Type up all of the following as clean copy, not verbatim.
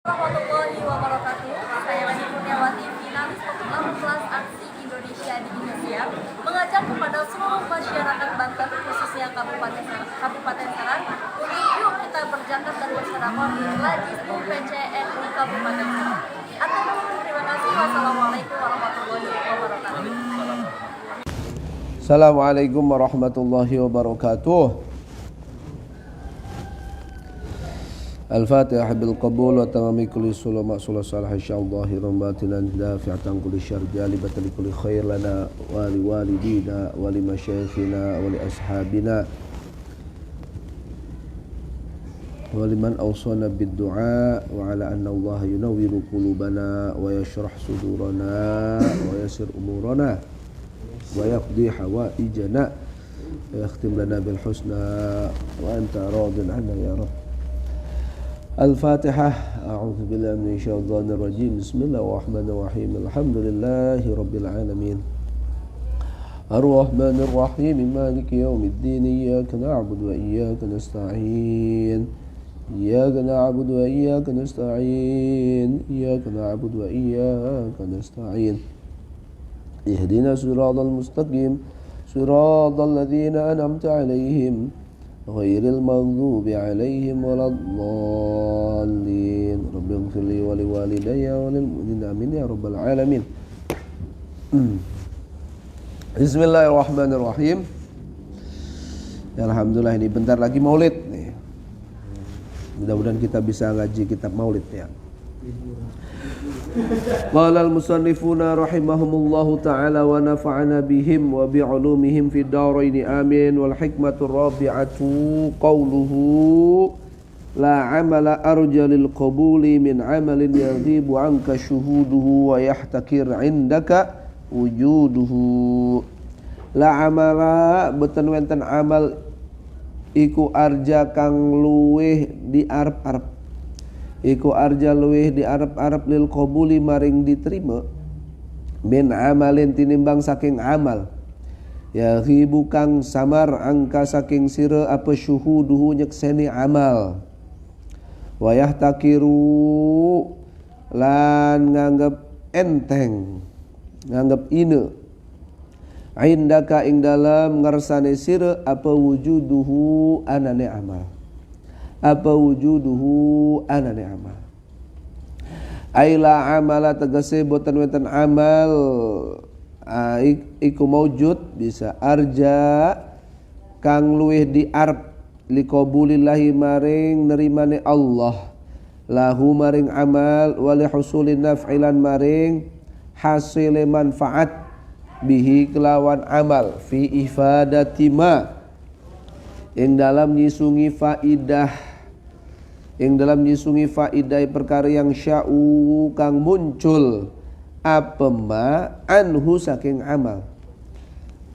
Warahmatullahi wabarakatuh. Saya Lani Kurniawati, finalis untuk 18 aksi Indonesia di Indonesia, mengajak kepada seluruh masyarakat Banten, khususnya Kabupaten Serang, untuk yuk kita berzakat dan bersedekah di Lajisnu PCN di Kabupaten Serang. Atur nuhun, terima kasih. Wassalamualaikum warahmatullahi wabarakatuh. Assalamualaikum warahmatullahi wabarakatuh. Al-Fatihah bil qabul wa tamami kulli sulama sulah salah insyaallah rahmatinan dafi'atan kulli syarr jalibatan kulli khair lana wa li walidina wa li masyayikhina wa li ashabina wa liman awsana bid du'a wa ala anna Allah yunawwiru qulubana wa yashrah sudurana wa yasir umurana wa yaqdi hawaijana wa yakhtim lana bil husna wa anta radin 'anna ya rabb. Al-Fatihah. A'udzu billahi minasy syaithanir rajim. Bismillahirrahmanirrahim. Alhamdulillahi rabbil alamin. Ar-Rahmanir Rahim. Maliki yaumiddin. Iyyaka na'budu wa iyyaka nasta'in. Iyyaka na'budu wa iyyaka nasta'in. Iyyaka na'budu wa iyyaka nasta'in. Ihdinas siratal mustaqim. Siratal ladzina an'amta 'alaihim ghairil maghdubi 'alaihim waladdallin. Rabbi ighfirli wa liwalidayya wa lil mu'minina amin ya rabbal alamin. Bismillahirrahmanirrahim. Ya, alhamdulillah, ini bentar lagi Maulid nih. Mudah-mudahan kita bisa ngaji kitab Maulid ya. Qala al-musannifuna rahimahumullahu ta'ala wa nafa'ana bihim wa bi'ulumihim fid dharain amin. Wal hikmatu rabi'atu qawluhu la amala arja lil qabuli min amalin yaghibu anka syuhuduhu wa yahtakir indaka wujuduhu. La amala beten wenten amal iku arja kang luweh di arep-arep. Iku arja luweh di arep-arep lil qabuli maring diterima min amalin tinimbang saking amal ya ghibu kang samar angka saking sira apa syuhuduhu nyekseni amal wa yahtakiru lan nganggep enteng nganggep ine indaka ing dalam ngarsane sira apa wujuduhu anane amal apa wujuduhu anane amal aila amala tegese boten wonten amal iku maujud bisa arja kang luweh di arep liqabulillahi maring nerimane Allah lahu maring amal wali husulin naf'ilan maring hasile manfaat bihi kelawan amal fi ifadati ma ing dalam nyisungi faidah faidah perkara yang sya'u kang muncul apa ma anhu saking amal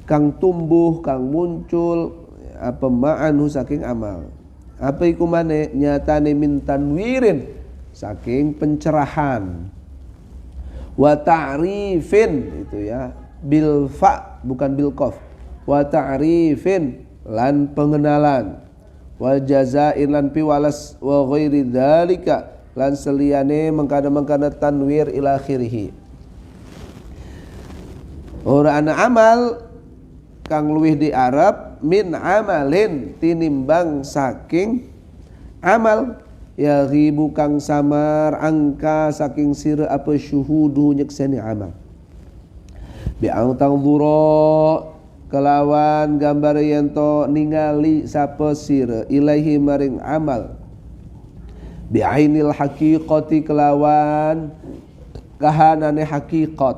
kang tumbuh kang muncul apa ma anhu saking amal apa iku mane nyatane min tanwirin saking pencerahan wa ta'rifin itu ya bil fa bukan bil qaf wa ta'rifin lan pengenalan wal jazain lan piwalas wa ghairi dzalika lan seliyane mengkana tanwir ila akhirih. Ora ana amal kang luwih di Arab min amalin tinimbang saking amal ya ghibu kang samar angka saking sira apa syuhudu nyekseni amal bi ang tangdura kelawan gambar yento ningali sapa sira ilaihi maring amal bi'ainil haqiqati kelawan kahanane hakikat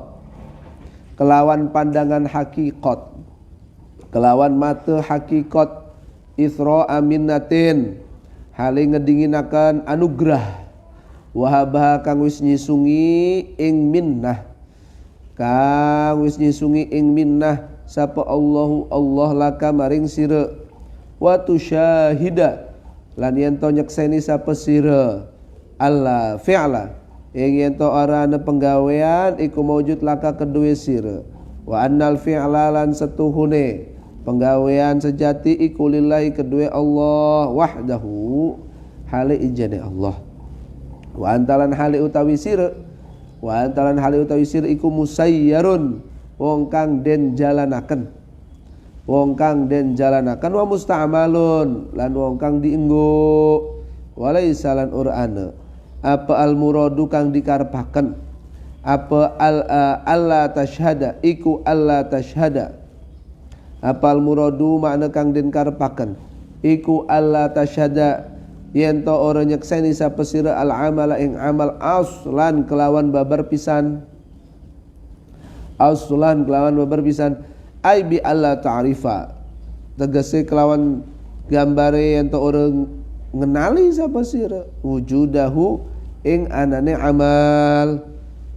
kelawan pandangan hakikat kelawan mata hakikat isra aminatin hale ngedinginaken anugrah wahabah kang wis nyisungi ing minnah sapa Allahu Allah laka maring sira wa tusyahida lan yen to nyekseni sapa sira alla fi'la ing yen to ora ana penggawean iku maujud laka kedue sira wa annal fi'la lan setuhune penggawean sejati iku lillahi kedue Allah wahdahu hale ijane Allah Wa antalan hali utawi sira, wa antalan hali utawi sira iku musayyarun, wong kang den jalanaken. Wong kang den jalanaken wa musta'malun, lan wong kang dienggo. Walaisa lan ur'ana apa al muradu kang dikarepaken, apa alla tashhada iku alla tashhada, apa al muradu makna kang den karepaken iku alla tashhada yen to ora nyekseni sapa sira al amala ing amal aslan kelawan babar pisan, aslan kelawan babar pisan, ai bi alla ta'rifa tegese kelawan gambare yen to ora ngenali sapa sira wujudahu ing anane amal,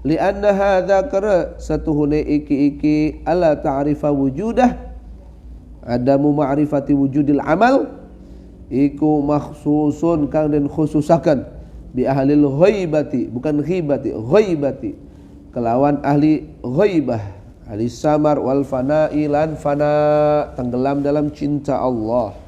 li anna hadza kara satuhune iki alla ta'rifa wujudah adamu ma'rifati wujudil amal iku makhsusun kang den khususaken bi ahlil ghaibati, bukan ghibati, ghaibati kelawan ahli ghaibah, ahli samar wal fana'i lan fana tenggelam dalam cinta Allah.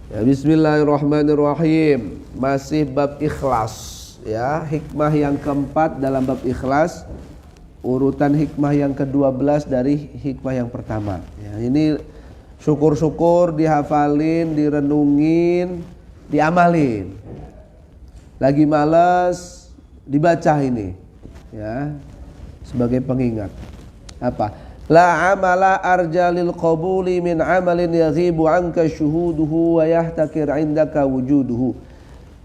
Ya, bismillahirrahmanirrahim. Masih bab ikhlas, ya, hikmah yang keempat dalam bab ikhlas, urutan hikmah yang ke-12 dari hikmah yang pertama. Ya, ini syukur-syukur dihafalin, direnungin, diamalin. Lagi malas dibaca ini, ya, sebagai pengingat. Apa? La amala arjalil qabuli min amalin yaghibu anka syuhuduhu wa yahtakir indaka wujuduhu.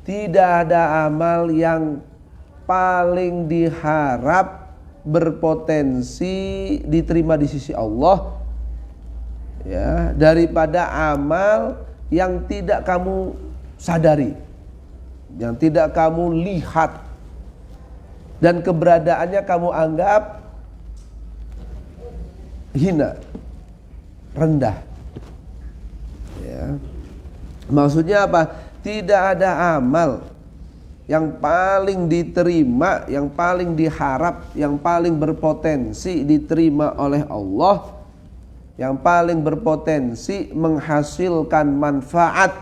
Tidak ada amal yang paling diharap berpotensi diterima di sisi Allah, ya, daripada amal yang tidak kamu sadari, yang tidak kamu lihat, dan keberadaannya kamu anggap hina, rendah, ya. Maksudnya apa? Tidak ada amal yang paling diterima, yang paling diharap, yang paling berpotensi diterima oleh Allah, yang paling berpotensi menghasilkan manfaat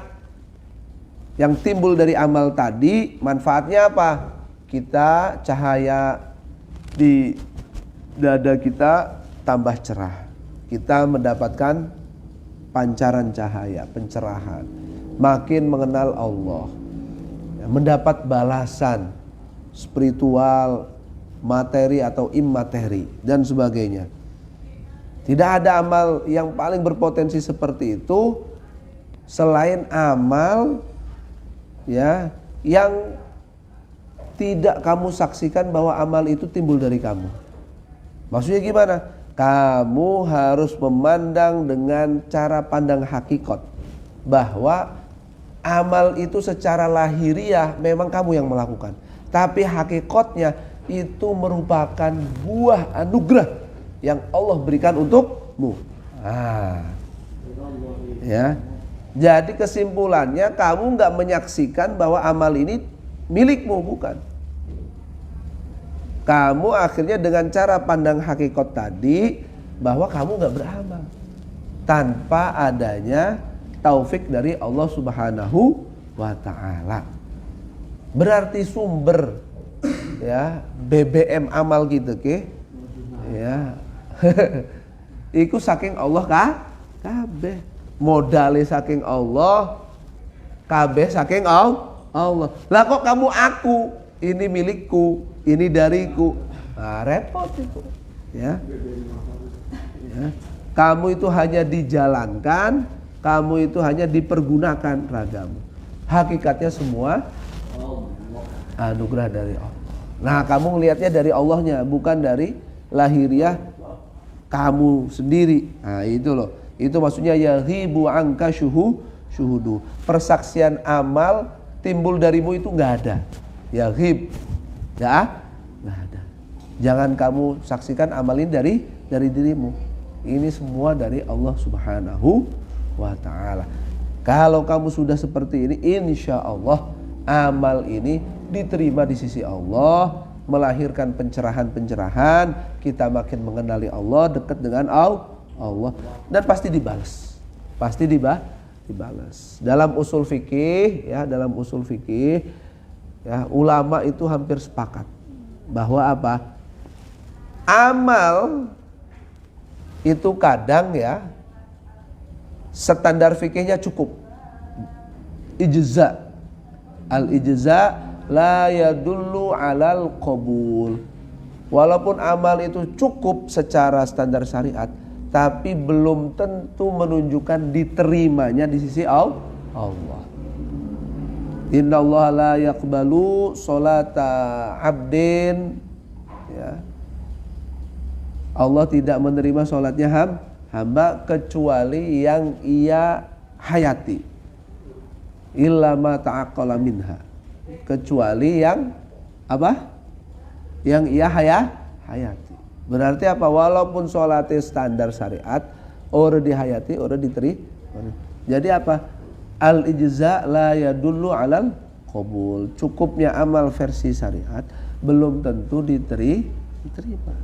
yang timbul dari amal tadi. Manfaatnya apa? Kita cahaya di dada kita tambah cerah, kita mendapatkan pancaran cahaya, pencerahan, makin mengenal Allah, mendapat balasan spiritual, materi atau imateri dan sebagainya. Tidak ada amal yang paling berpotensi seperti itu selain amal, ya, yang tidak kamu saksikan bahwa amal itu timbul dari kamu. Maksudnya gimana? Kamu harus memandang dengan cara pandang hakikat bahwa amal itu secara lahiriah memang kamu yang melakukan, tapi hakikatnya itu merupakan buah anugerah yang Allah berikan untukmu. Ya, jadi kesimpulannya kamu nggak menyaksikan bahwa amal ini milikmu, bukan. Kamu akhirnya dengan cara pandang hakikat tadi bahwa kamu gak beramal tanpa adanya taufik dari Allah Subhanahu wa ta'ala. Berarti sumber, ya, BBM amal gitu ke, ya, iku saking Allah kabeh. Modale saking Allah, kabeh saking Allah. Lah kok kamu aku, ini milikku, ini dariku. Nah, repot itu, ya. Ya. Kamu itu hanya dijalankan, kamu itu hanya dipergunakan ragamu. Hakikatnya semua anugerah dari Allah. Nah, kamu melihatnya dari Allahnya, bukan dari lahiriah kamu sendiri. Nah, itu loh. Itu maksudnya yaghibu anka syuhudu. Persaksian amal timbul darimu itu nggak ada. Yaghib, nggak ada. Jangan kamu saksikan amal ini dari dirimu. Ini semua dari Allah Subhanahu wa ta'ala. Kalau kamu sudah seperti ini, insya Allah amal ini diterima di sisi Allah, melahirkan pencerahan-pencerahan. Kita makin mengenali Allah, dekat dengan Allah, dan pasti dibalas. Pasti dibalas. Dalam usul fikih ya, ulama itu hampir sepakat bahwa apa? Amal itu kadang ya standar fikihnya cukup. Ijza. Al-ijza la yadullu alal qabul. Walaupun amal itu cukup secara standar syariat, tapi belum tentu menunjukkan diterimanya di sisi Allah. Innallaha la yaqbalu sholata abdin, ya. Allah tidak menerima sholatnya hamba kecuali yang ia hayati. Illa ma ta'aqqala minha, kecuali yang apa? Yang ia hayati. Berarti apa? Walaupun sholatnya standar syariat, orang dihayati, orang diterima. Jadi apa? Al-ijza la yadullu alal qabul. Cukupnya amal versi syariat belum tentu diterima.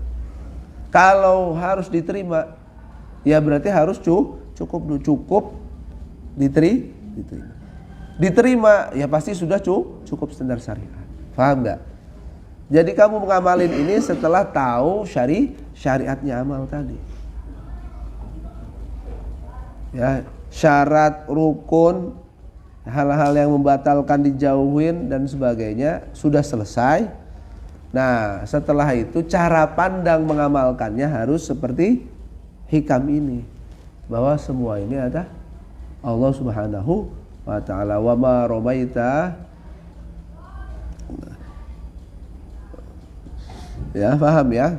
Kalau harus diterima, ya berarti harus cukup diterima. Diterima ya pasti sudah cukup standar syariat. Paham nggak? Jadi kamu mengamalin ini setelah tahu syariatnya amal tadi. Ya, syarat, rukun, hal-hal yang membatalkan dijauhin dan sebagainya sudah selesai. Nah, setelah itu cara pandang mengamalkannya harus seperti hikam ini, bahwa semua ini ada Allah Subhanahu wa ta'ala. Wa ma romaita, ya paham ya.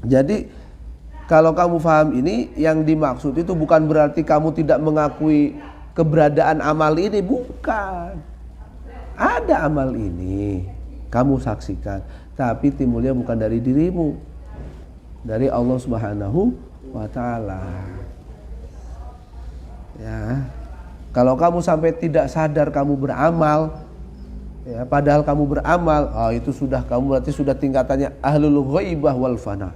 Jadi kalau kamu paham ini, yang dimaksud itu bukan berarti kamu tidak mengakui keberadaan amal ini, bukan. Ada amal ini, kamu saksikan, tapi timbulnya bukan dari dirimu, dari Allah Subhanahu wa ta'ala. Ya. Kalau kamu sampai tidak sadar kamu beramal, ya, padahal kamu beramal, itu sudah kamu berarti sudah tingkatannya ahlul ghaibah wal fana.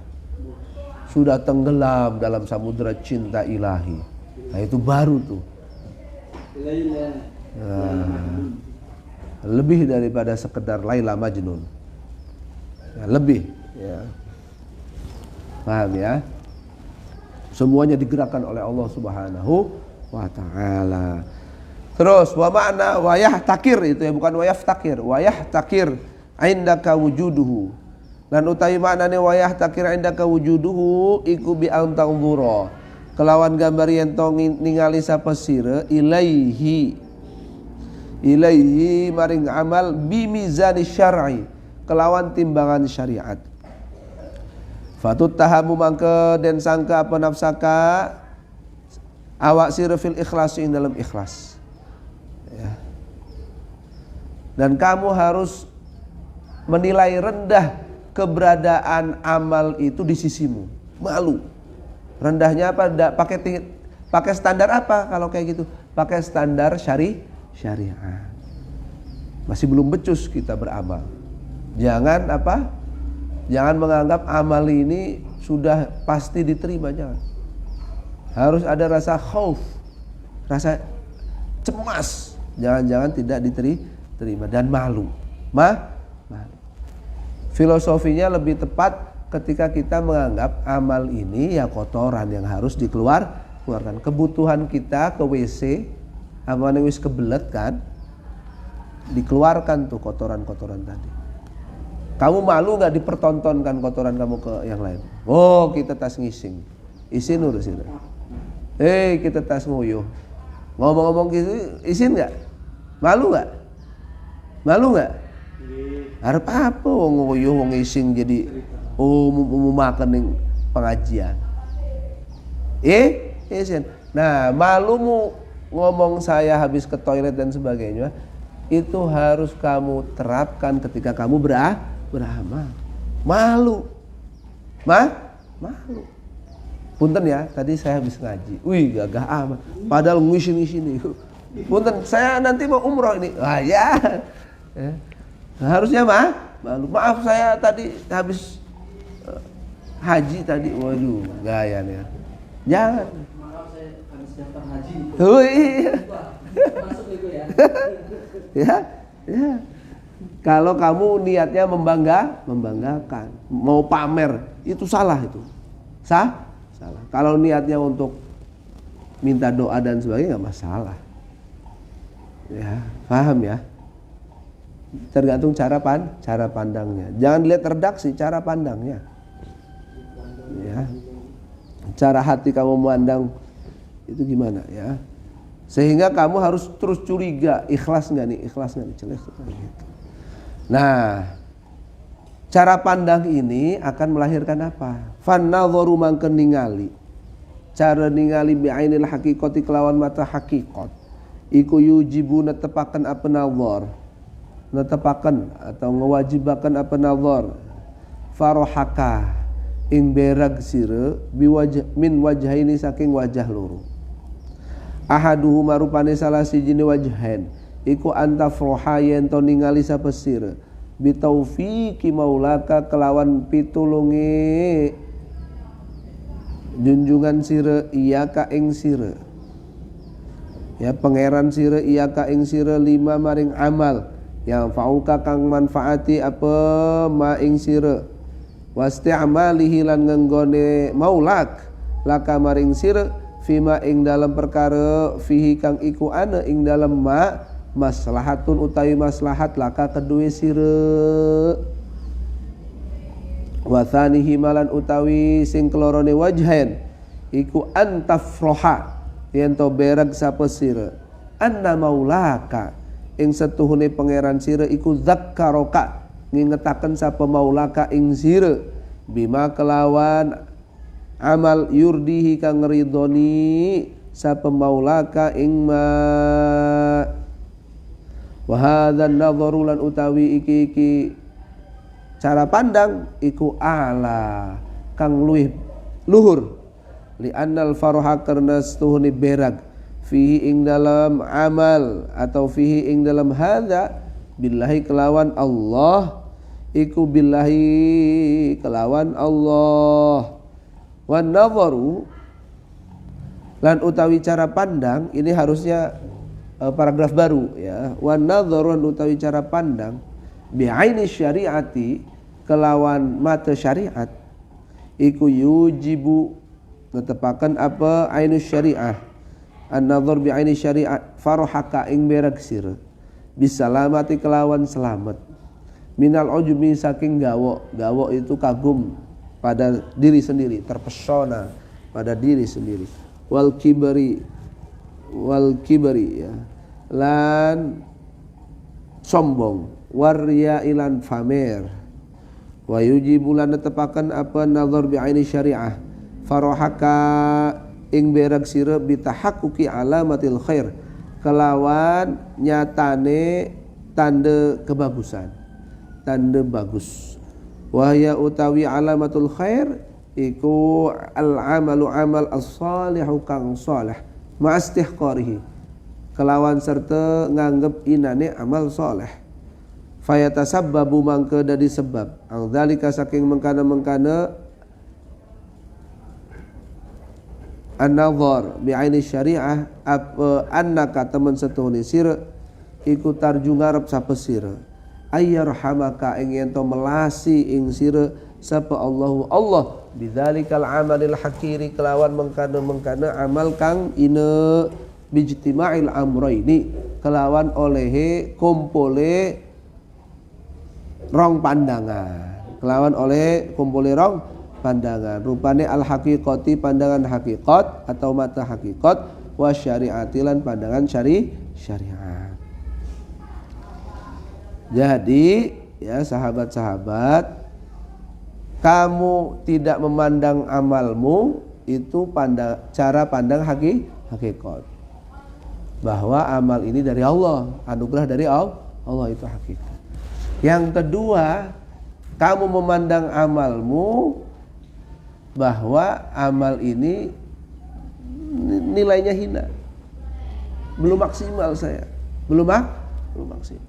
Sudah tenggelam dalam samudera cinta ilahi. Nah, itu baru tuh. Lebih daripada sekedar Laila Majnun. Ya, lebih, ya. Paham ya? Semuanya digerakkan oleh Allah Subhanahu wa ta'ala. Terus wa ma'na wayah takir, itu ya, bukan wayah takir. Wayah takir indaka wujuduhu. Dan utawi maknane wayah takir indaka wujuduhu iku bi antangzura. Kelawan gambar yen to ningali sapa sira ilaihi maring amal bi mizani syar'i, kelawan timbangan syariat. Fatut tahamu mangke den sangka apa nafsaka awak sira fil ikhlas, ing dalam ikhlas, ya. Dan kamu harus menilai rendah keberadaan amal itu di sisimu. Malu. Rendahnya apa? Pakai standar apa kalau kayak gitu? Pakai standar syariat. Masih belum becus kita beramal. Jangan apa? Jangan menganggap amal ini sudah pasti diterima, jangan. Harus ada rasa khauf, rasa cemas, jangan-jangan tidak diterima, dan malu. Malu. Filosofinya lebih tepat ketika kita menganggap amal ini ya kotoran yang harus dikeluarkan. Kebutuhan kita ke WC, apa nih wis kebelet kan, dikeluarkan tuh kotoran-kotoran tadi. Kamu malu nggak dipertontonkan kotoran kamu ke yang lain? Oh, kita tas ngising, isin urus itu. Kita tas nguyuh. Ngomong-ngomong gitu, isin nggak? Malu nggak? Harap apa wong nguyuh wong isin jadi mau makan ning pengajian. Isin. Nah, malumu ngomong saya habis ke toilet dan sebagainya, itu harus kamu terapkan ketika kamu beramal. Malu. Malu. Punten ya, tadi saya habis ngaji. Wih, gagah amat. Padahal ngisin-ngisin. Punten, saya nanti mau umroh ini. Ya. Harusnya malu. Maaf, saya tadi habis haji tadi. Waduh, gaya nih. Jangan. Daftar haji itu. Oh iya. Masuk itu ya. Ya, ya. Kalau kamu niatnya membanggakan, mau pamer, itu salah itu. Salah. Kalau niatnya untuk minta doa dan sebagainya nggak masalah. Ya, paham ya? Tergantung cara pandangnya. Jangan lihat redaksi, cara pandangnya. Ya. Cara hati kamu memandang itu gimana ya? Sehingga kamu harus terus curiga, ikhlas nggak nih, jelas gitu. Nah, cara pandang ini akan melahirkan apa? Fannadharu mangken ningali. Cara ningali bi'ainil haqiqati kelawan mata hakikat. Iku yujibu netepaken apa nazar. Netepaken atau ngewajibaken apa nazar. Farohaka ing berag sire min wajhaini saking wajah loro. Ahaduhuma rupane salah sijine wajhain iku anta froha yen to ningali sapa sire bitaufiqi maulaka kelawan pitulunge junjungan sire iya ka ing sire ya pangeran sire iya ka ing sire lima maring amal yang fauka kang manfaati apa ma ing sire wasti'malihi lan ngenggone maulak laka maring sire fima ing dalam perkara fihi kang iku ana ing dalam ma maslahatun utawi maslahat laka kedue sire wa thanihi malan utawi sing kelorone wajhain iku antafroha yen to berag sapa sire anna maulaka ing setuhune pangeran sire iku zakkaroka ngingetaken sapa maulaka ing sire bima kelawan amal yurdihi kang ridhoni sapa maulaka ing ma wa hadzan nadharu lan utawi iki cara pandang iku ala kang luhur li annal faraha karna stuhuni berag fihi ing dalam amal atau fihi ing dalam hadza billahi kelawan Allah iku billahi kelawan Allah wan nadharu lan utawi cara pandang ini harusnya paragraf baru ya wan nadharu lan utawi cara pandang bi'aini syariati kelawan mata syariat iku yujibu netepaken apa ainu syariah an-nadhar bi'aini syariat farahaka ing berag sira bisalamati kelawan selamat minal ujmi saking gawok itu kagum pada diri sendiri terpesona pada diri sendiri wal kibri ya lan sombong warya ilan famer wa yujibu lan netepaken apa nazar bi aini syariah farahaka ing berag sira bitahaqquqi alamatil khair kelawan nyatane tanda kebagusan tanda bagus wahya utawi alamatul khair iku al amalu amal as-salihu kang salih ma istihqarihi kelawan serta nganggep inane amal saleh fayatasabbabu mangke dadi sebab angdzalika saking mengkana an-nazar bi'aini syariah apa annaka temen setuhune sira iku tarju ngarep sapa sira ayyarhamaka ing yen to melasi ing sira sapa Allah bidzalikal amalil hakiri kelawan mengkana amal kang ine bijtima'il amraini kelawan olehe kumpule rong pandangan kelawan oleh kumpule rong pandangan rupane al haqiqati pandangan hakikat atau mata hakikat wa syariati lan pandangan syariat. Jadi ya sahabat-sahabat, kamu tidak memandang amalmu itu cara pandang hakikat. Bahwa amal ini dari Allah, anugerah dari Allah itu hakikat. Yang kedua, kamu memandang amalmu bahwa amal ini nilainya hina. Belum maksimal saya. Belum maksimal.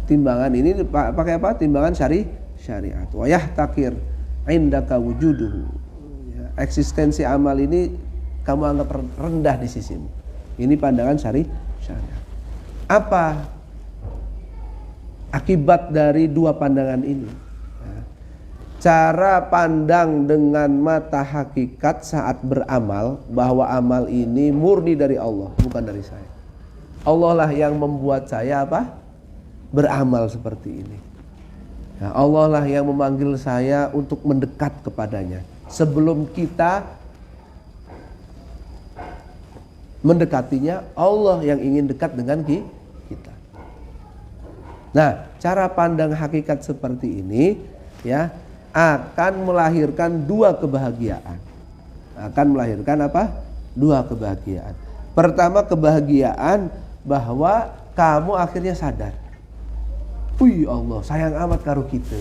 Timbangan ini pakai apa? Timbangan syariat. Wa yahtakir indaka wujuduhu. Ya, eksistensi amal ini kamu anggap rendah di sisimu. Ini pandangan syariat. Apa akibat dari dua pandangan ini? Cara pandang dengan mata hakikat saat beramal, bahwa amal ini murni dari Allah, bukan dari saya. Allah lah yang membuat saya beramal seperti ini. Nah, Allah lah yang memanggil saya untuk mendekat kepadanya. Sebelum kita mendekatinya, Allah yang ingin dekat dengan kita. Nah, cara pandang hakikat seperti ini ya akan melahirkan dua kebahagiaan. Akan melahirkan dua kebahagiaan. Pertama, kebahagiaan bahwa kamu akhirnya sadar. Wih Allah, sayang amat karo kita.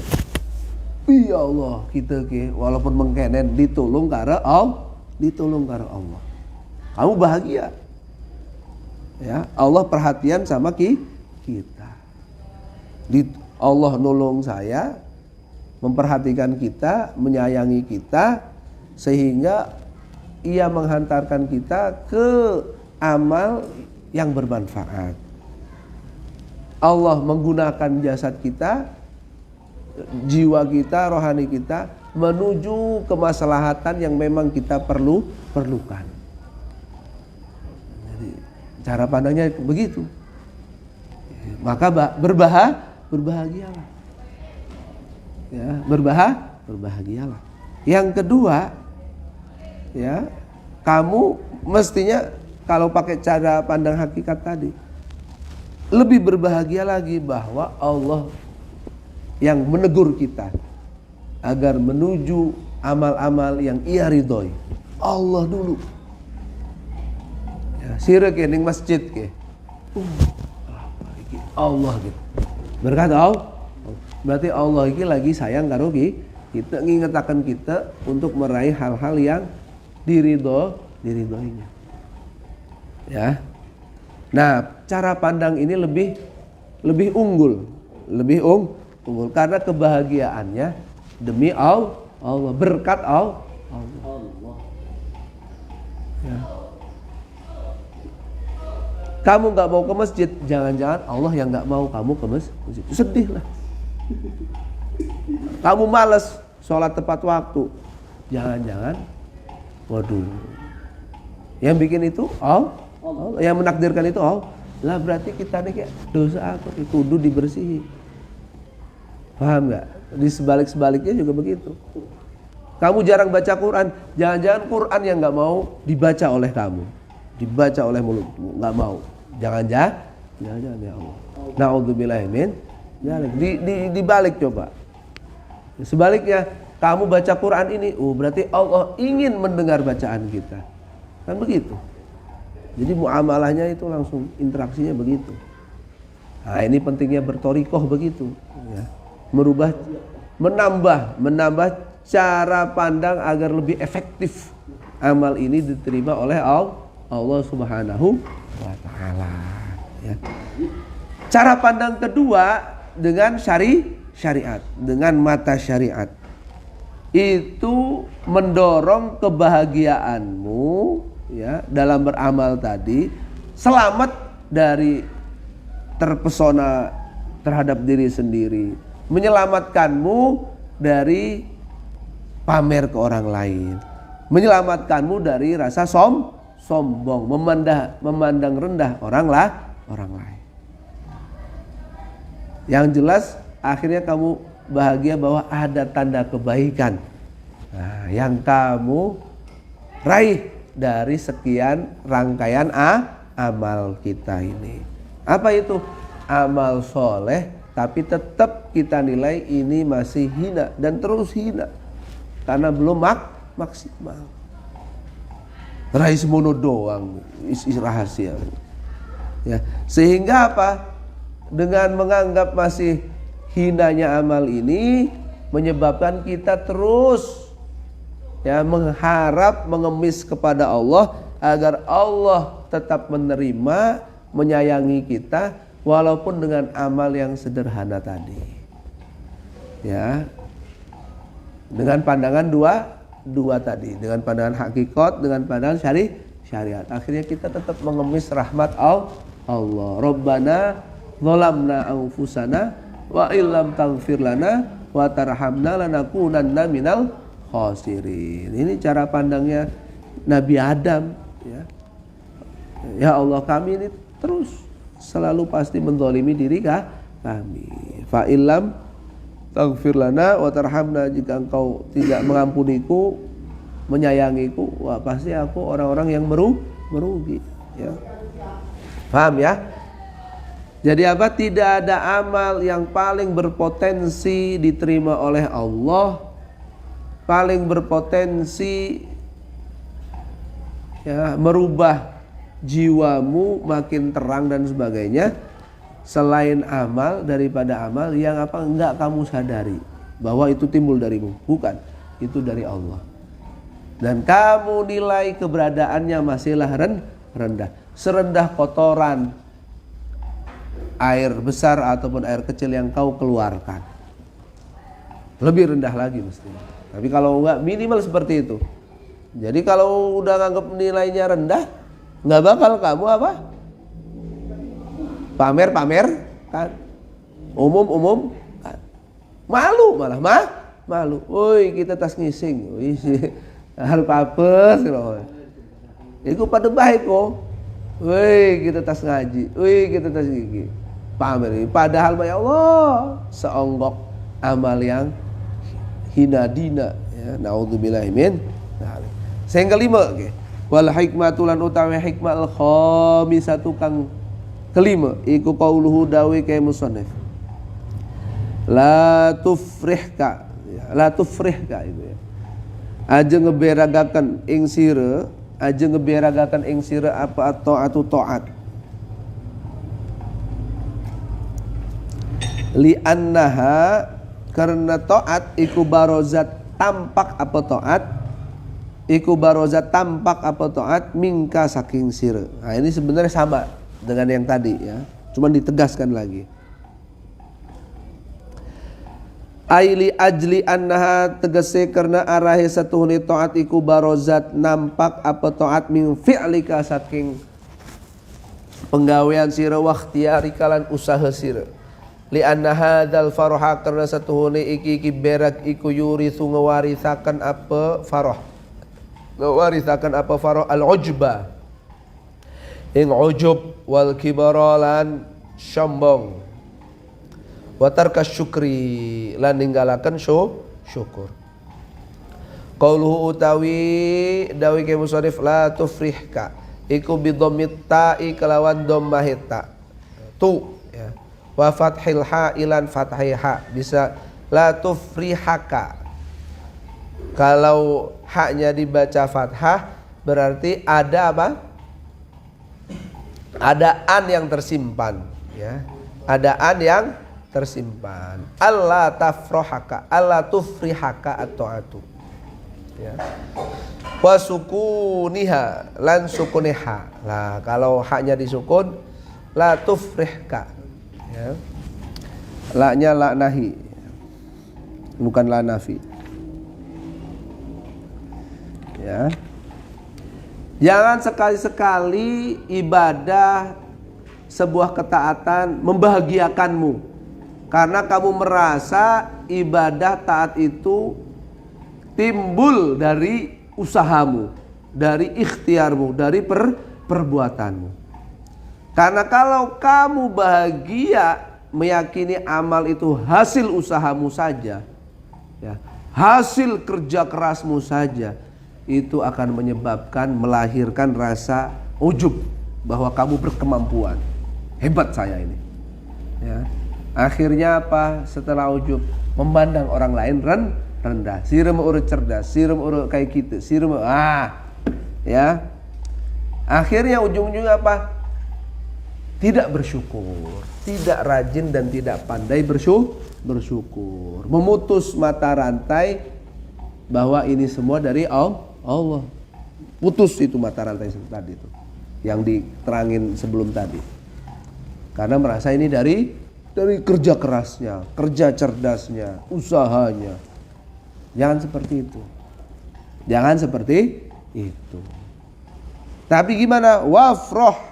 Wih Allah, kita walaupun mengkenen ditolong karo Allah. Kamu bahagia. Ya, Allah perhatian sama kita. Allah nolong saya, memperhatikan kita, menyayangi kita, sehingga Ia menghantarkan kita ke amal yang bermanfaat. Allah menggunakan jasad kita, jiwa kita, rohani kita menuju kemaslahatan yang memang kita perlukan. Jadi cara pandangnya begitu. Maka berbahagialah. Ya, berbahagialah. Yang kedua, ya, kamu mestinya kalau pakai cara pandang hakikat tadi, lebih berbahagia lagi bahwa Allah yang menegur kita agar menuju amal-amal yang Ia ridhoi. Allah dulu. Ya, sire ke ning masjid ke. Allah gitu. Berkata Allah. Berarti Allah ini lagi sayang karo kita, ngingetaken kita untuk meraih hal-hal yang diridhoinya. Ya. Nah, cara pandang ini lebih unggul, karena kebahagiaannya demi Allah, berkat Allah. Ya. Kamu nggak mau ke masjid, jangan-jangan Allah yang nggak mau kamu ke masjid. Sedih lah. Kamu malas sholat tepat waktu, jangan-jangan, waduh, yang bikin itu Allah, yang menakdirkan itu Allah. Lah berarti kita nih kayak dosa aku kudu dibersihi. Paham nggak? Di sebalik-sebaliknya juga begitu. Kamu jarang baca Quran, jangan-jangan Quran yang nggak mau dibaca oleh kamu, dibaca oleh mulutmu, nggak mau. Jangan-jangan ya Allah. Na'udzubillahi min. Dibalik coba. Sebaliknya, kamu baca Quran ini, berarti Allah ingin mendengar bacaan kita. Kan begitu. Jadi muamalahnya itu langsung interaksinya begitu. Nah, ini pentingnya bertorikoh begitu. Ya. Menambah cara pandang agar lebih efektif amal ini diterima oleh Allah Subhanahu wa Ta'ala. Ya. Cara pandang kedua dengan syariat, dengan mata syariat, itu mendorong kebahagiaanmu ya dalam beramal tadi, selamat dari terpesona terhadap diri sendiri, menyelamatkanmu dari pamer ke orang lain, menyelamatkanmu dari rasa sombong, memandang rendah orang lain. Yang jelas akhirnya kamu bahagia bahwa ada tanda kebaikan yang kamu raih dari sekian rangkaian amal kita ini. Apa itu? Amal soleh, tapi tetap kita nilai ini masih hina dan terus hina karena belum maksimal. Raih semono doang isi rahasia. Ya, sehingga apa? Dengan menganggap masih hinanya amal ini menyebabkan kita terus ya mengharap, mengemis kepada Allah agar Allah tetap menerima, menyayangi kita walaupun dengan amal yang sederhana tadi. Ya. Dengan pandangan dua tadi, dengan pandangan hakikat, dengan pandangan syariat. Akhirnya kita tetap mengemis rahmat Allah. Rabbana zalamna anfusana wa illam taghfir lana wa tarhamna lanakunanna minal khasirin. Ini cara pandangnya Nabi Adam, ya. Ya Allah, kami ini terus selalu pasti menzalimi diri kami. Fa illam taghfir lana wa tarhamna, jika engkau tidak mengampuniku, menyayangiku, wah pasti aku orang-orang yang merugi, ya. Paham ya? Jadi apa? Tidak ada amal yang paling berpotensi diterima oleh Allah, paling berpotensi, ya, merubah jiwamu makin terang dan sebagainya, selain amal, daripada amal yang apa enggak kamu sadari bahwa itu timbul darimu. Bukan, itu dari Allah. Dan kamu nilai keberadaannya masihlah rendah. Serendah kotoran air besar ataupun air kecil yang kau keluarkan, lebih rendah lagi mestinya. Tapi kalau enggak, minimal seperti itu. Jadi kalau udah nganggap nilainya rendah, nggak bakal kamu apa? Pamer kan, umum kan. Malu malah malu. Woi, kita tas ngising, woi hal papes loh. Iku pada baik kok. Woi, kita tas ngaji, woi kita tas gigi. Pamer. Padahal ya Allah, seonggok amal yang hina dina, ya. Naudzubillahi min. Yang kelima, okay. Wal hikmatulan utawi hikmah al khamisatu kang kelima iku qauluhu dawi ka musannif. La tufrihka itu, ya. Aja ngeberagakan ing sira, apa taatu taat. Li annaha, karena taat iku barozat tampak apa taat. Iku barozat tampak apa taat mingka saking sira. Nah, ini sebenarnya sama dengan yang tadi, ya. Cuman ditegaskan lagi. Aili ajli annaha, tegese karena arahe satuhune taat iku barozat nampak apa taat min fi'lika saking penggawean sira wa ikhtiyarika lan usaha sira. Li anna hadzal farha, karena satuhune iki berak iku yurithu ngawarisakan apa farah. Ngawarisakan apa farah al-ujba. Ing ujub wal kibara lan sombong. Wa tarka syukri lan ninggalaken syukur. Qauluhu utawi dawi ke musannif la tufrihka iku bi dhammit ta'i kelawan dhammah ta. Tu, ya. Wa fathil ha ilan fathhi ha, bisa la tufrihaka. Kalau haknya dibaca fathah berarti ada apa? Ada an yang tersimpan, ya. Ada an yang tersimpan. Allah tafrohaka, Allah tufrihaka at-ta'atu, ya. Wa sukuniha lan sukuniha. Nah, kalau haknya disukun la tufrihka, ya. La-nya la nahi, bukan la nafi. Ya. Jangan sekali-sekali ibadah sebuah ketaatan membahagiakanmu karena kamu merasa ibadah taat itu timbul dari usahamu, dari ikhtiarmu, dari perbuatanmu. Karena kalau kamu bahagia meyakini amal itu hasil usahamu saja, ya, hasil kerja kerasmu saja, itu akan menyebabkan melahirkan rasa ujub bahwa kamu berkemampuan. Hebat saya ini, ya. Akhirnya apa? Setelah ujub memandang orang lain rendah. Sirem urut cerdas, sirem urut kayak gitu, sirem ya. Akhirnya ujung-ujungnya apa? Tidak bersyukur, tidak rajin dan tidak pandai bersyukur. Memutus mata rantai bahwa ini semua dari Allah. Putus itu mata rantai tadi itu yang diterangin sebelum tadi. Karena merasa ini dari kerja kerasnya, kerja cerdasnya, usahanya. Jangan seperti itu. Jangan seperti itu. Tapi gimana? Wafroh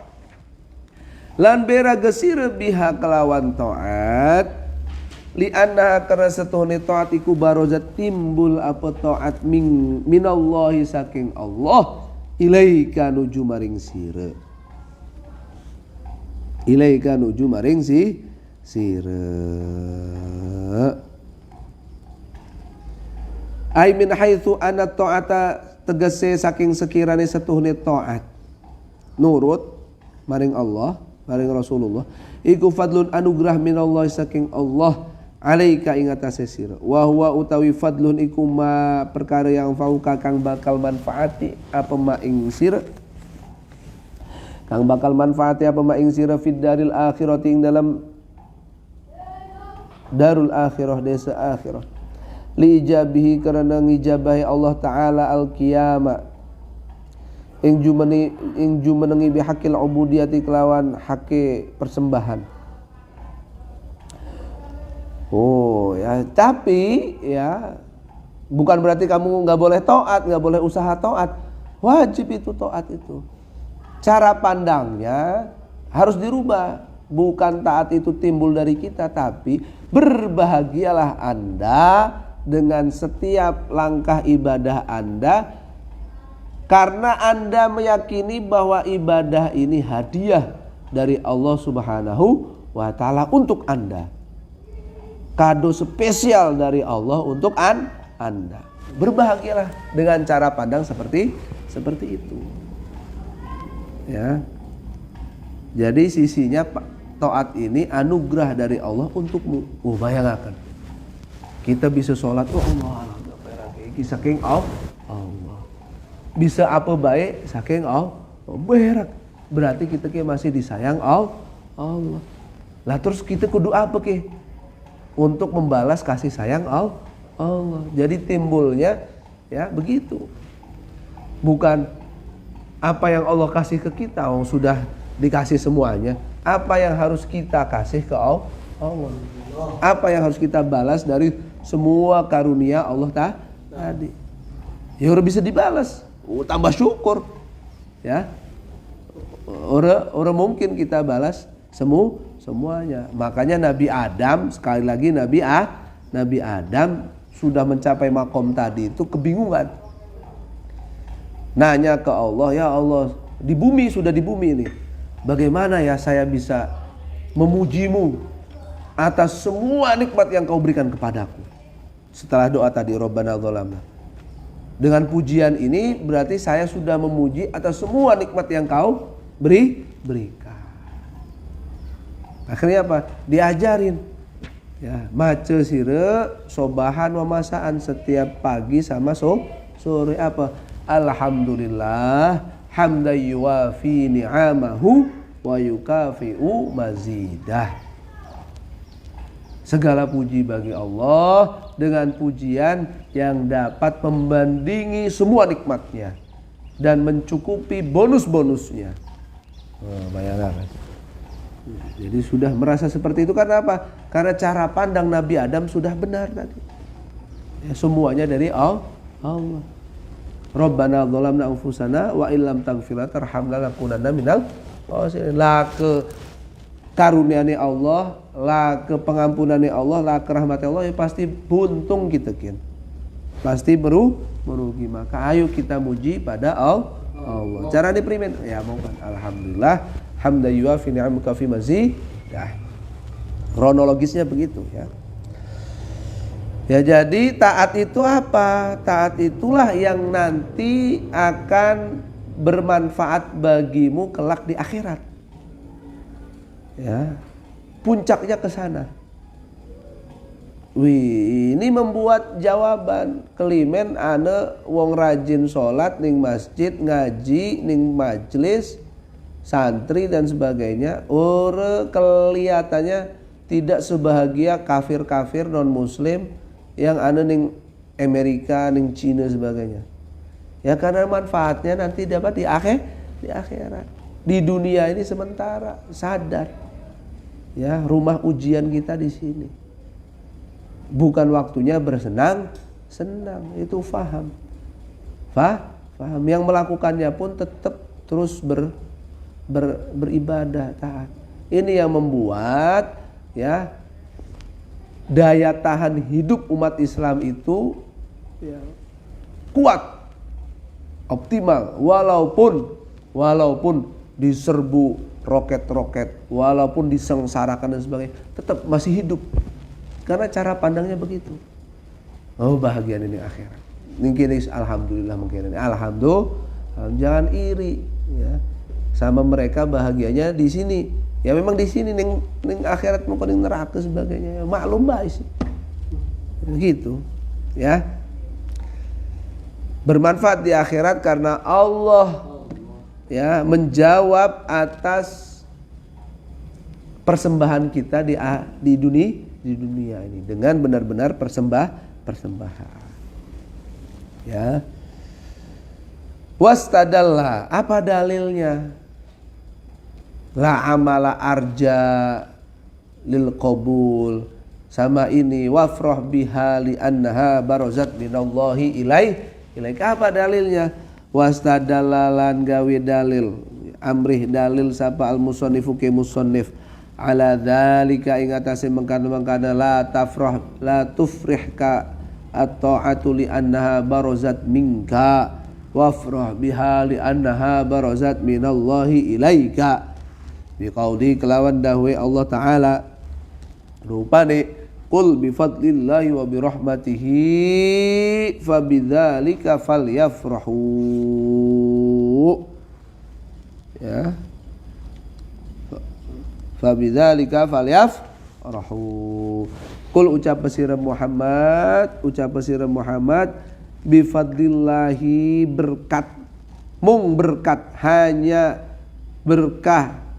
lan bera gesire biha kelawan taat li anna karena setuhne taat iku barozat timbul apa taat minallahi saking Allah ilaika nuju maring sire. Ilaika nuju maring sire. Ai min haitsu anna ta'ata tegese saking sekirane setuhne taat nurut maring Allah maring Rasulullah iku fadlun anugrah minallah saking Allah alaika ing atase sira wa huwa utawi fadlun iku ma perkara yang fauka kang bakal manfaati apa ma ing sira kang bakal manfaati apa ma ing sira fid daril akhirati ing dalam darul akhirah desa akhirah li ijabihi karena ngijabahi Allah taala al qiyamah ing jumenengi bihaqil ubudiyati kelawan hake persembahan. Oh ya, tapi ya bukan berarti kamu nggak boleh taat, nggak boleh usaha taat. Wajib itu taat itu. Cara pandangnya harus dirubah. Bukan taat itu timbul dari kita, tapi berbahagialah Anda dengan setiap langkah ibadah Anda karena Anda meyakini bahwa ibadah ini hadiah dari Allah Subhanahu wa taala untuk Anda. Kado spesial dari Allah untuk Anda. Berbahagialah dengan cara pandang seperti itu. Ya. Jadi sisinya taat ini anugerah dari Allah untukmu. Bayangkan. Kita bisa sholat, Allah saking Allah. Bisa apa baik saking Allah. Berak. Berarti kita masih disayang Allah. Lah terus kita kudu apa ke? Untuk membalas kasih sayang Allah. Jadi timbulnya ya begitu. Bukan apa yang Allah kasih ke kita, sudah dikasih semuanya. Apa yang harus kita kasih ke Allah? Apa yang harus kita balas dari semua karunia Allah tadi? Ya udah bisa dibalas. Tambah syukur. Ya. Orang mungkin kita balas semuanya. Makanya Nabi Adam, sekali lagi Nabi Adam sudah mencapai makom tadi itu kebingungan. Nanya ke Allah, ya Allah, sudah di bumi ini. Bagaimana ya saya bisa memujimu atas semua nikmat yang kau berikan kepadaku? Setelah doa tadi, Rabbana dzalamna. Dengan pujian ini berarti saya sudah memuji atas semua nikmat yang kau berikan. Akhirnya apa? Diajarin. Ya, mace sire sobahan wa masaan setiap pagi sama sore apa? Alhamdulillah hamdan yuwafi ni'amahu wa yukafi'u mazidah. Segala puji bagi Allah dengan pujian yang dapat membandingi semua nikmatnya dan mencukupi bonus-bonusnya. Bayangkan. Jadi sudah merasa seperti itu karena apa? Karena cara pandang Nabi Adam sudah benar tadi. Ya, semuanya dari Allah. Rabbana dzalamna anfusana wa illam taghfir lana tarhamna lanakunanna minal khasirin. La ke karunia Allah, la ke pengampunannya Allah, la ke rahmatnya Allah, ya pasti buntung kita kan. Pasti merugi. Maka ayo kita muji pada Allah. Cara diprimen ya mohon alhamdulillah hamdan yuwafi ni'amaka fi mazidah. Kronologisnya begitu ya. Ya jadi taat itu apa? Taat itulah yang nanti akan bermanfaat bagimu kelak di akhirat. Ya. Puncaknya ke sana. Ini membuat jawaban kelimen ane wong rajin sholat ning masjid, ngaji ning majelis, santri dan sebagainya. Kelihatannya tidak sebahagia kafir-kafir non muslim yang ada ning Amerika, ning Cina sebagainya. Ya karena manfaatnya nanti dapat di akhirat. Di dunia ini sementara, sadar. Ya, rumah ujian kita di sini. Bukan waktunya bersenang-senang, itu faham. Paham. Yang melakukannya pun tetap terus beribadah taat. Ini yang membuat ya daya tahan hidup umat Islam itu ya, kuat, optimal, walaupun diserbu roket-roket, walaupun disengsarakan dan sebagainya, tetap masih hidup. Karena cara pandangnya begitu. Oh, bahagia ini akhirat. Mungkin alhamdulillah, mungkin ini alhamdulillah. Jangan iri ya. Sama mereka bahagianya di sini. Ya memang di sini ning akhirat mau ning neraka sebagainya. Maklum baik sih. Begitu ya. Bermanfaat di akhirat karena Allah ya menjawab atas persembahan kita di dunia ini dengan benar-benar persembahan. Ya. Wastadalla, apa dalilnya? La amala arja lil qabul, sama ini wafrah biha li annaha barazat minallahi ilaika. Apa dalilnya? Wastadallalan gawe dalil, amrih dalil sapa al musannifu ke musannif ala dzalika ing atase mengkana la tufrihka at-ta'atu li annaha barazat minka wafrah biha li annaha barazat minallahi ilaika. Biqauli kelawan dahwe Allah Ta'ala rupane qul bifadlillahi wa birahmatihi fabidzalika falyafrahu ya fabidzalika falyafrahu. Qul ucap sira Muhammad bifadlillahi berkat hanya berkah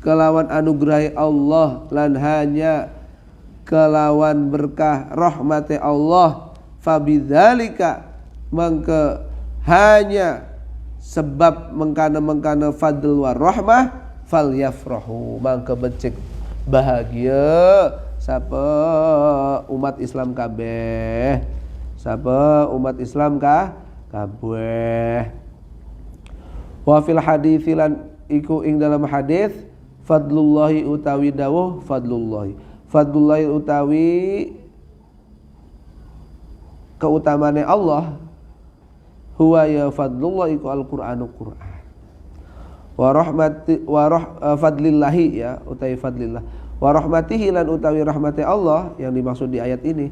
kelawan anugerah Allah lan hanya kelawan berkah rahmati Allah fabidzalika mangke hanya sebab mengkana fadl wa rahmah falyafrahu mangke becik bahagia sapa umat Islam kabeh kabeh. Wa fil hadits lan iku ing dalam hadis fadlullahi utawi dawuh fadlullahi utawi keutamane Allah huwa ya fadlullah iku al-Qur'anu Qur'an fadlillahi ya utawi fadlillah wa rahmatihi lan utawi rahmati Allah yang dimaksud di ayat ini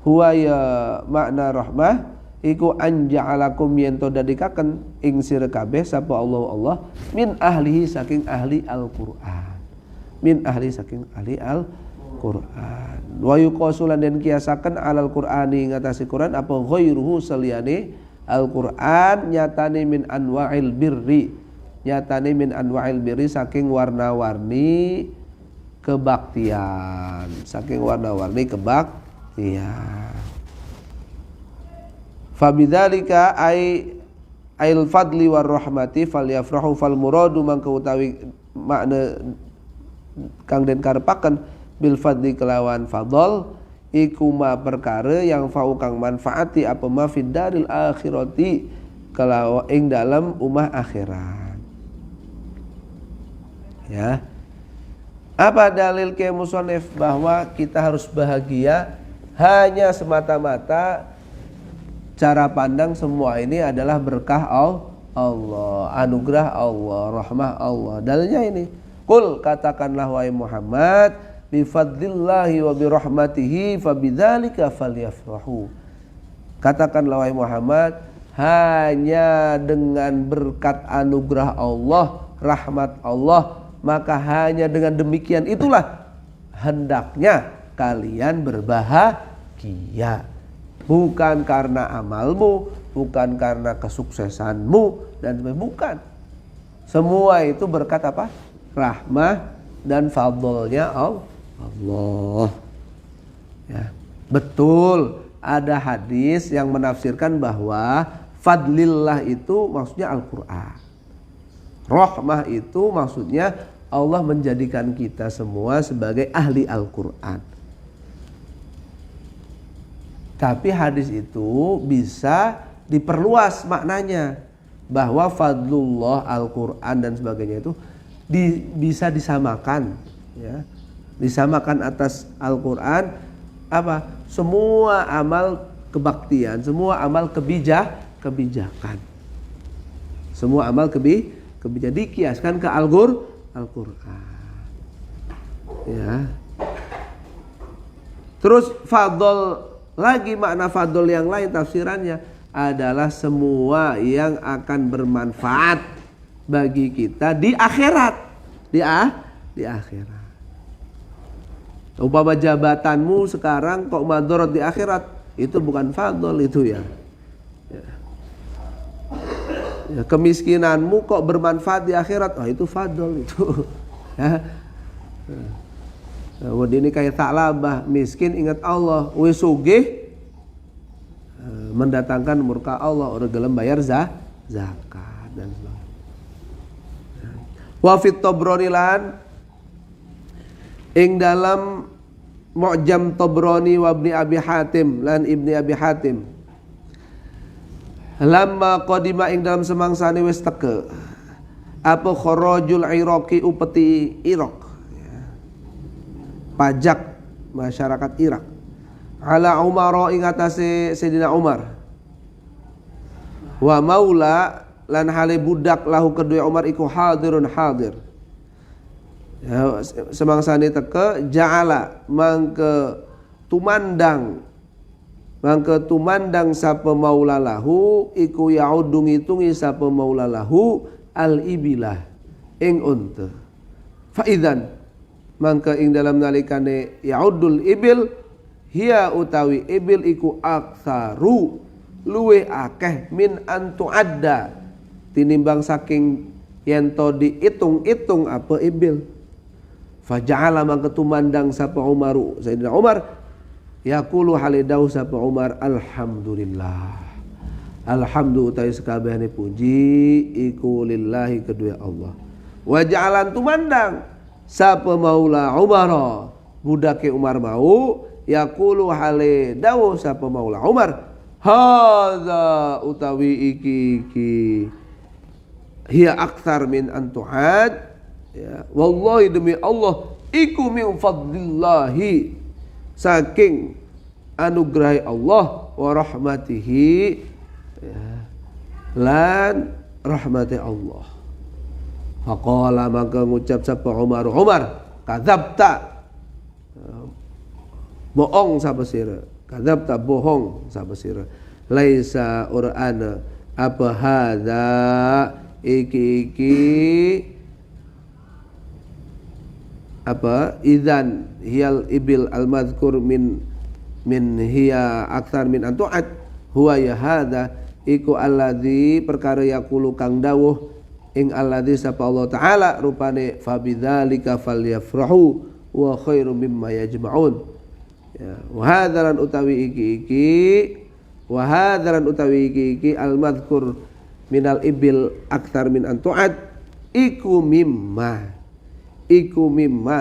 huwa ya makna rahmah iku anja'alakum yen to dadikaken ing sira kabeh sapa Allah min ahlihi saking ahli Al-Qur'an wa yuqasulan den kiasaken alal Qur'ani ngatasi Qur'an apa ghairuhu saliyane Al-Qur'an nyatane min anwa'il birri saking warna-warni kebaktian fabidzalika ail fadli war rahmati falyafrahu fal muradu mangka utawi makna kang den karepaken bil fadli kelawan fadl iku ma perkara yang fau kang manfaati apa ma fid daril akhirati kelawan ing dalam umah akhirat ya. Apa dalil ke musannif bahwa kita harus bahagia hanya semata-mata cara pandang semua ini adalah berkah Allah, anugerah Allah, rahmah Allah. Dalilnya ini. Qul katakanlah wahai Muhammad bifadlillahi wa birahmatihi fabidzalika falyafrahu. Katakanlah wahai Muhammad hanya dengan berkat anugerah Allah, rahmat Allah, maka hanya dengan demikian itulah hendaknya kalian berbahagia. Bukan karena amalmu, bukan karena kesuksesanmu, dan bukan. Semua itu berkat apa? Rahmah dan fadlnya Allah. Ya, betul ada hadis yang menafsirkan bahwa fadlillah itu maksudnya Al-Quran. Rahmah itu maksudnya Allah menjadikan kita semua sebagai ahli Al-Quran. Tapi hadis itu bisa diperluas maknanya bahwa fadlullah Al-Qur'an dan sebagainya itu bisa disamakan ya. Disamakan atas Al-Qur'an apa? Semua amal kebaktian, semua amal kebijakan. Semua amal kebijakan dikiaskan ke Al-Qur'an. Ya. Terus fadl lagi, makna fadl yang lain tafsirannya adalah semua yang akan bermanfaat bagi kita di akhirat. Di akhirat. Umpama jabatanmu sekarang kok madorot di akhirat, itu bukan fadl itu ya. Ya, kemiskinanmu kok bermanfaat di akhirat, itu fadl itu. Ya. Nah, ini kayak Tha'labah, miskin ingat Allah, sugih mendatangkan murka Allah, orang gelem bayar zakat dan sebagainya. Wa fit Tabrani lan ing dalam Mu'jam Tabrani wa Ibni Abi Hatim lan Ibni Abi Hatim lamma qadima ing dalam semangsane wis teke apa kharajul Iraqi upeti Irak, pajak masyarakat Irak ala Umar ing atase Sayyidina Umar wa maula lan hale budak lahu kedua Umar iku hadirun hadir ya, semangsane teke ja'ala mangke tumandang sapa maula lahu iku yaudung itungi sapa maula lahu al ibilah ing unta fa idzan mangka ing dalam nalikane yaudul ibil hiya utawi ibil iku aktsaru luwe akeh min antu adda tinimbang saking yen to diitung-itung apa ibil. Faja'ala mangka tumandang sapa Umaru Sayyidina Umar yaqulu halidau sapa Umar alhamdulillah alhamdulillah sakabehane puji iku lillahi kedua Allah. Wa ja'alan tumandang sapa maula Umar budake Umar mau yaqulu halidau sapa maula Umar hadza utawi iki hiya aktsar min antuad ya wallahi demi Allah iku min fadlillahi saking anugerah Allah wa rahmatihi ya, lan rahmati Allah. Faqala maka ngucap sapa Umar kadzabta bohong sapa sira kadzabta bohong sapa sira laisa urana apa hadza iki apa idzan hiyal ibil al madhkur min hiya aktsar min antuat huwa ya hadza iku alladzi perkara yaqulu kang dawuh ing alladzi sapa Allah taala rupane fabidzalika falyafrahu wa khairu mimma yajma'un ya wa hadzaran utawi iki al madhkur minal ibil aktsar min antuat iku mimma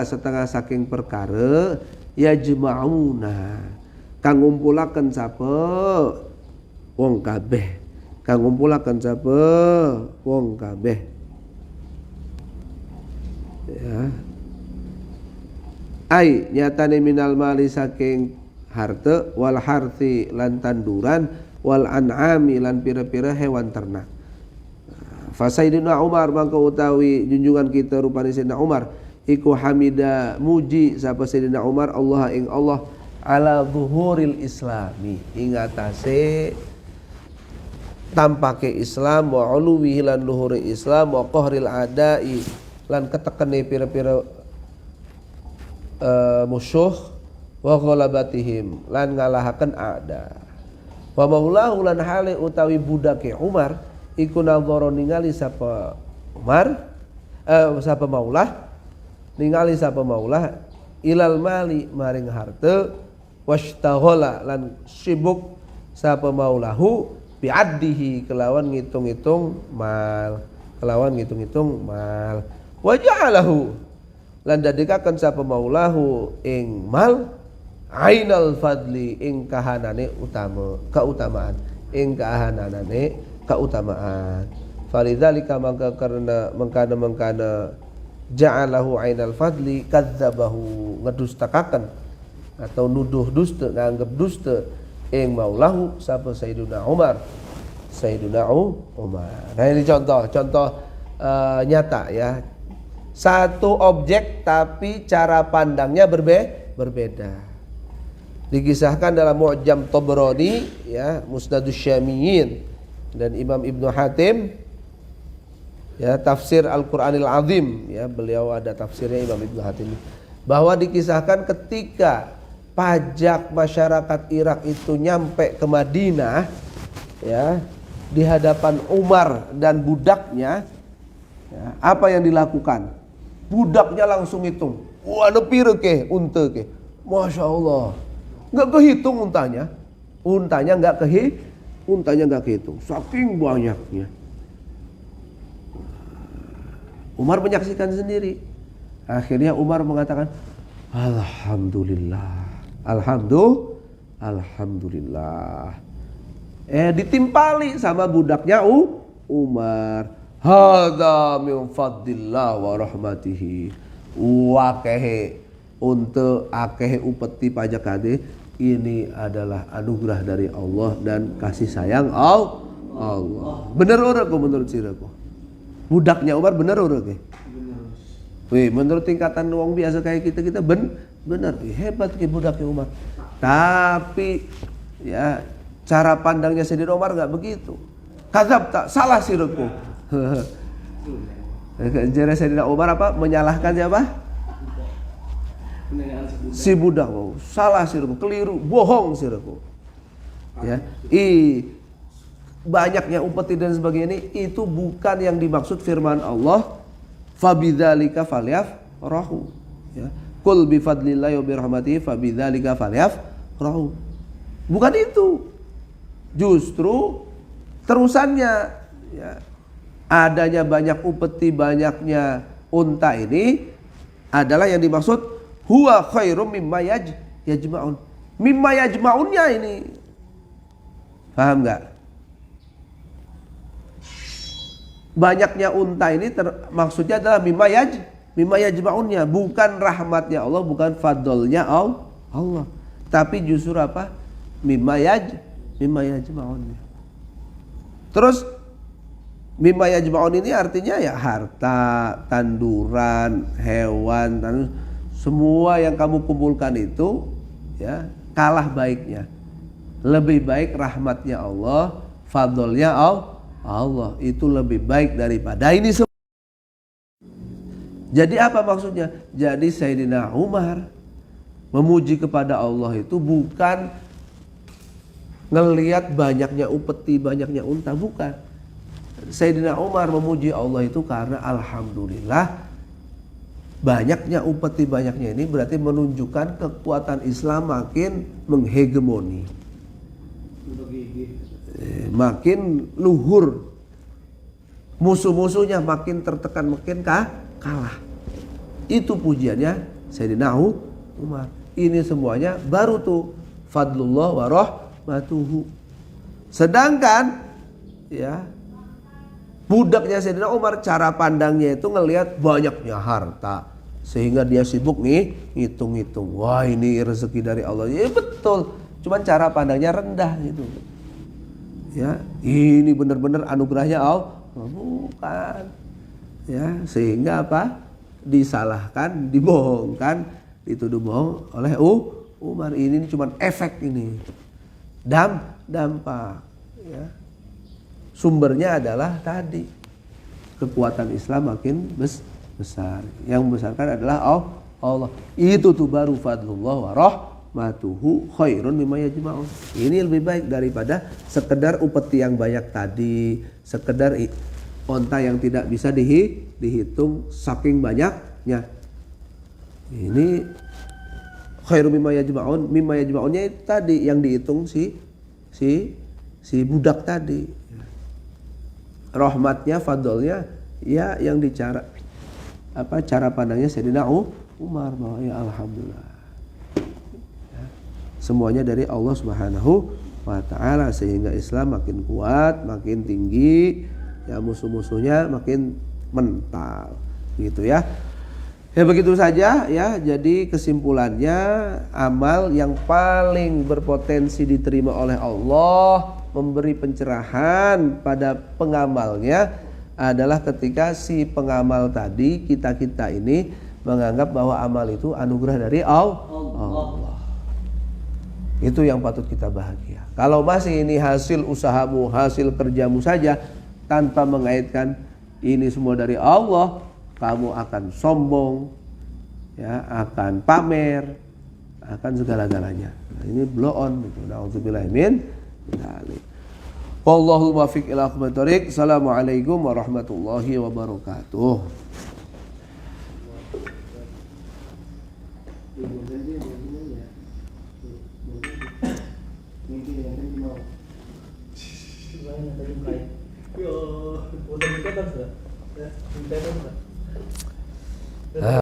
setengah saking perkara yajma'una kang ngumpulaken sapa wong kabeh ya ai nyatane minal mali saking harta wal harthi lan tanduran wal an'ami lan pira-pira hewan ternak. Fa Sayyidina Umar mangka utawi junjungan kita rupane Sayyidina Umar iku hamida muji sapa Sayyidina Umar Allah ing Allah ala zuhuril islami ing atase tampake Islam wa uluwihi lan luhuri Islam wa qahril adai lan ketekene pira-pira musuh wa ghalabatihim lan ngalahaken ada wa maulahu lan hale utawi budake Umar iku nadhara ningali sapa Umar sapa maulah ningali sapa maulah ilal mali maring harta washtaghala lan sibuk sapa maulahu bi'addihi kelawan ngitung-ngitung mal waja'alahu lan dadekaken sapa maulahu ing mal ainal fadli ing kahanane keutamaan ing kaahananane keutamaan. Falidzalika maka karena mengkana ja'alahu ainal fadli kadzabahu ngedustakaken atau nuduh dusta nganggep dusta ing maulahu sapa Sayyiduna Umar. Nah ini contoh nyata ya. Satu objek tapi cara pandangnya berbeda. Dikisahkan dalam Mu'jam Tabrani ya, Musnadus Syamiyin dan Imam Ibnu Hatim ya, tafsir Al-Qur'anil Azim ya, beliau ada tafsirnya Imam Ibnu Hatim bahwa dikisahkan ketika pajak masyarakat Irak itu nyampe ke Madinah ya, di hadapan Umar dan budaknya ya, apa yang dilakukan? Budaknya langsung hitung. Wah, nepire ke unta ke? Masya Allah. Nggak kehitung untanya. Untanya nggak kehitung. Saking banyaknya. Umar menyaksikan sendiri. Akhirnya Umar mengatakan, Alhamdulillah. Alhamdulillah. Ditimpali sama budaknya Umar. Hadza min fadlillah wa rahmatihi. Wakehe untuk akehe upeti pajak kade, ini adalah anugerah dari Allah dan kasih sayang Allah. Bener ora kok menurut siraku? Budaknya Umar bener ora ke? Wih, menurut tingkatan wong biasa kayak kita bener hebat ke budaknya Umar. Tapi ya cara pandangnya Sayyidina Umar enggak begitu. Kadzab tak salah siraku. Jadi Sayyidina Umar apa? Menyalahkan siapa? Si budak. Salah siraku, keliru, bohong siraku. Ya, banyaknya upeti dan sebagainya ini itu bukan yang dimaksud firman Allah. Fabidzalika falyafrahu. Ya. Qul bi fadlillahi wa bi rahmatihi fabidzalika falyafrahu. Bukan itu. Justru terusannya ya, adanya banyak upeti, banyaknya unta ini adalah yang dimaksud huwa khairum mimma yajma'un. Mimma yajma'unnya ini. Paham enggak? Banyaknya unta ini maksudnya adalah mimma yajma'unnya, bukan rahmatnya Allah, bukan fadlnya Allah. Tapi justru apa? Mimma yajma'unnya. Terus mimma yajma'un ini artinya ya harta, tanduran, hewan, semua yang kamu kumpulkan itu ya kalah baiknya. Lebih baik rahmatnya Allah, fadlnya Allah itu lebih baik daripada ini semua. Jadi apa maksudnya? Jadi Sayyidina Umar memuji kepada Allah itu bukan ngelihat banyaknya upeti, banyaknya unta, bukan. Sayyidina Umar memuji Allah itu karena alhamdulillah banyaknya upeti, banyaknya ini berarti menunjukkan kekuatan Islam makin menghegemoni, makin luhur, musuh-musuhnya makin tertekan, makin kalah. Itu pujiannya Sayyidina Umar. Ini semuanya baru tuh fadlullah wa rahmatuhu. Sedangkan ya budaknya Sayyidina Umar cara pandangnya itu ngelihat banyaknya harta sehingga dia sibuk nih ngitung-ngitung. Wah, ini rezeki dari Allah. Ya betul. Cuman cara pandangnya rendah gitu. Ya, ini benar-benar anugerahnya Allah. Bukan. Ya, sehingga apa? Disalahkan, dibohongkan, dituduh bohong oleh Umar. Ini cuman efek ini. Dampak ya. Sumbernya adalah tadi kekuatan Islam makin besar. Yang membesarkan adalah Allah. Itu tuh baru fadlullah wa rahmatuhu khairun mimma yajma'un. Ini lebih baik daripada sekedar upeti yang banyak tadi, sekedar onta yang tidak bisa dihitung saking banyaknya. Ini khairun mimma yajma'un. Mimma yajma'unnya itu tadi yang dihitung si budak tadi. Rahmatnya, fadlnya ya yang cara pandangnya Sayyidina Umar bahwa ya alhamdulillah ya, semuanya dari Allah Subhanahu wa ta'ala, sehingga Islam makin kuat, makin tinggi, ya musuh-musuhnya makin mental, gitu ya. Ya begitu saja ya. Jadi kesimpulannya, amal yang paling berpotensi diterima oleh Allah, memberi pencerahan pada pengamalnya adalah ketika si pengamal tadi, kita ini menganggap bahwa amal itu anugerah dari Allah. Itu yang patut kita bahagia. Kalau masih ini hasil usahamu, hasil kerjamu saja, tanpa mengaitkan ini semua dari Allah, kamu akan sombong, ya, akan pamer, akan segala-galanya. Nah, ini blow on gitu. Nauzubillahi min dzalik. Wallahul muwaffiq ila aqwamit thoriq. Assalamualaikum warahmatullahi wabarakatuh.